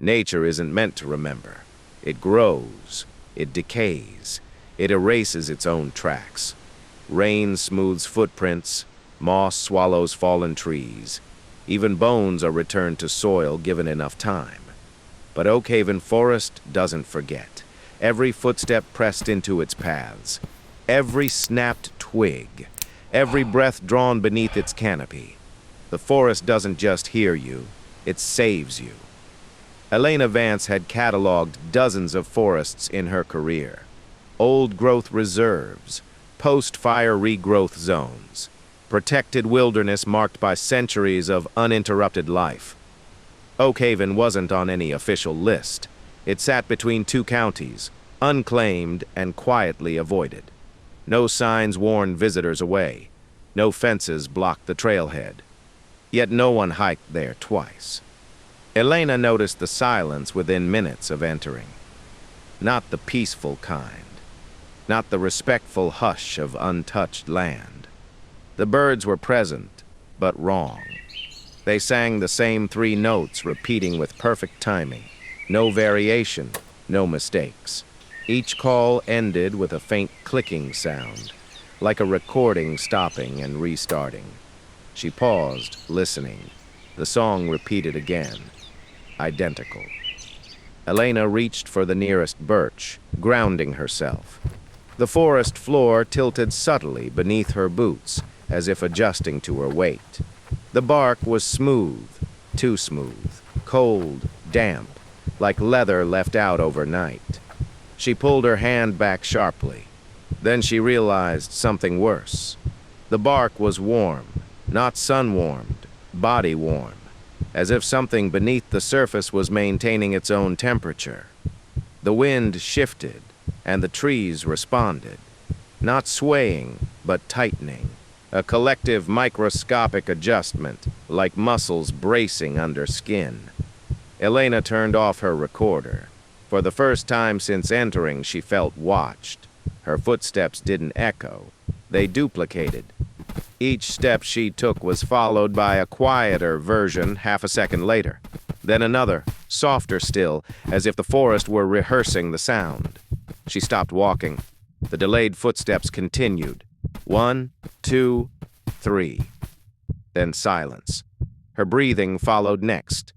Nature isn't meant to remember. It grows, it decays, it erases its own tracks. Rain smooths footprints, moss swallows fallen trees. Even bones are returned to soil given enough time. But Oakhaven Forest doesn't forget. Every footstep pressed into its paths, every snapped twig, every breath drawn beneath its canopy. The forest doesn't just hear you, it saves you. Elena Vance had cataloged dozens of forests in her career. Old-growth reserves, post-fire regrowth zones, protected wilderness marked by centuries of uninterrupted life. Oakhaven wasn't on any official list. It sat between two counties, unclaimed and quietly avoided. No signs warned visitors away. No fences blocked the trailhead. Yet no one hiked there twice. Elena noticed the silence within minutes of entering. Not the peaceful kind. Not the respectful hush of untouched land. The birds were present, but wrong. They sang the same 3 notes, repeating with perfect timing. No variation, no mistakes. Each call ended with a faint clicking sound, like a recording stopping and restarting. She paused, listening. The song repeated again. Identical. Elena reached for the nearest birch, grounding herself. The forest floor tilted subtly beneath her boots, as if adjusting to her weight. The bark was smooth, too smooth, cold, damp, like leather left out overnight. She pulled her hand back sharply. Then she realized something worse. The bark was warm, not sun-warmed, body-warm, as if something beneath the surface was maintaining its own temperature. The wind shifted, and the trees responded, not swaying, but tightening. A collective microscopic adjustment, like muscles bracing under skin. Elena turned off her recorder. For the first time since entering, she felt watched. Her footsteps didn't echo. They duplicated. Each step she took was followed by a quieter version half a second later. Then another, softer still, as if the forest were rehearsing the sound. She stopped walking. The delayed footsteps continued. 1, 2, 3. Then silence. Her breathing followed next.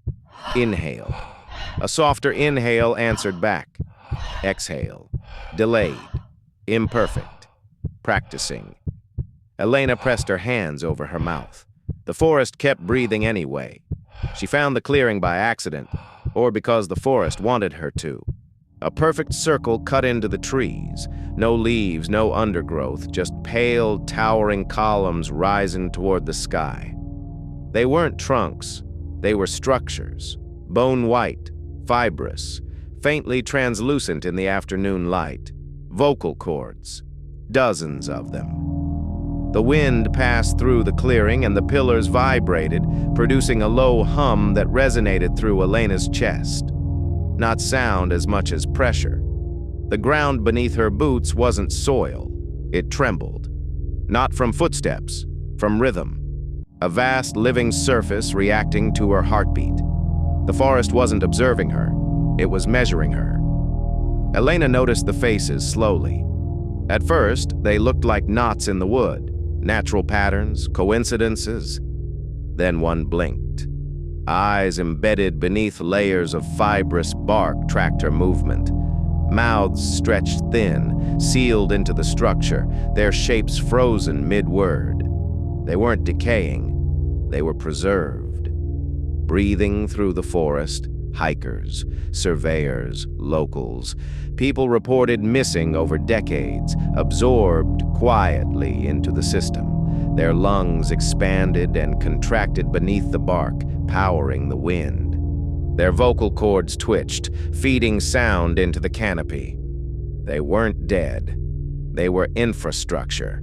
Inhale. A softer inhale answered back. Exhale. Delayed. Imperfect. Practicing. Elena pressed her hands over her mouth. The forest kept breathing anyway. She found the clearing by accident, or because the forest wanted her to. A perfect circle cut into the trees. No leaves, no undergrowth, just pale, towering columns rising toward the sky. They weren't trunks. They were structures. Bone-white, fibrous, faintly translucent in the afternoon light. Vocal cords. Dozens of them. The wind passed through the clearing and the pillars vibrated, producing a low hum that resonated through Elena's chest. Not sound as much as pressure. The ground beneath her boots wasn't soil. It trembled. Not from footsteps, from rhythm. A vast living surface reacting to her heartbeat. The forest wasn't observing her. It was measuring her. Elena noticed the faces slowly. At first, they looked like knots in the wood. Natural patterns, coincidences. Then one blinked. Eyes embedded beneath layers of fibrous bark tracked her movement. Mouths stretched thin, sealed into the structure, their shapes frozen mid-word. They weren't decaying, they were preserved. Breathing through the forest, hikers, surveyors, locals. People reported missing over decades, absorbed quietly into the system. Their lungs expanded and contracted beneath the bark, powering the wind. Their vocal cords twitched, feeding sound into the canopy. They weren't dead. They were infrastructure.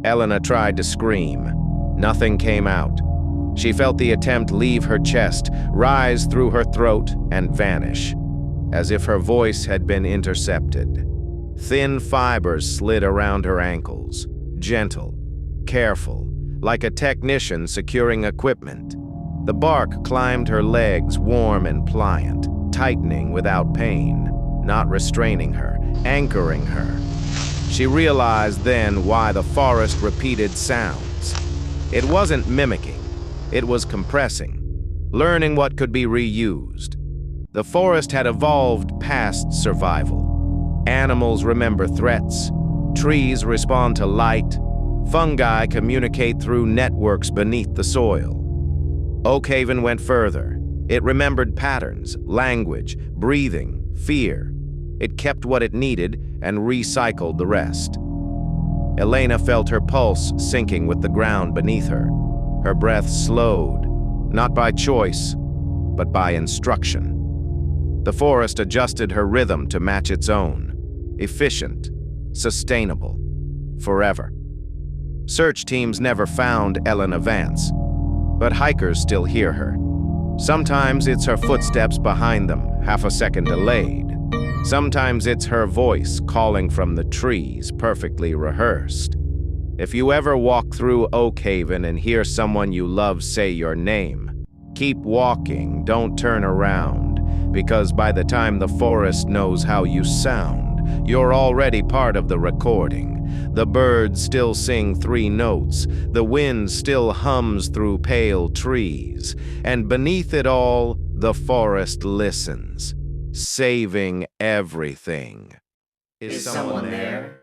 Elena tried to scream. Nothing came out. She felt the attempt leave her chest, rise through her throat, and vanish, as if her voice had been intercepted. Thin fibers slid around her ankles, gentle, careful, like a technician securing equipment. The bark climbed her legs, warm and pliant. tightening without pain, not restraining her, anchoring her. She realized then why the forest repeated sounds. It wasn't mimicking, it was compressing, learning what could be reused. The forest had evolved past survival. Animals remember threats, trees respond to light, fungi communicate through networks beneath the soil. Oakhaven went further. It remembered patterns, language, breathing, fear. It kept what it needed and recycled the rest. Elena felt her pulse sinking with the ground beneath her. Her breath slowed, not by choice, but by instruction. The forest adjusted her rhythm to match its own, efficient, sustainable, forever. Search teams never found Elena Vance, but hikers still hear her. Sometimes it's her footsteps behind them, half a second delayed. Sometimes it's her voice calling from the trees, perfectly rehearsed. If you ever walk through Oakhaven and hear someone you love say your name, keep walking, don't turn around, because by the time the forest knows how you sound, you're already part of the recording. The birds still sing 3 notes, the wind still hums through pale trees, and beneath it all, the forest listens, saving everything. Is someone there?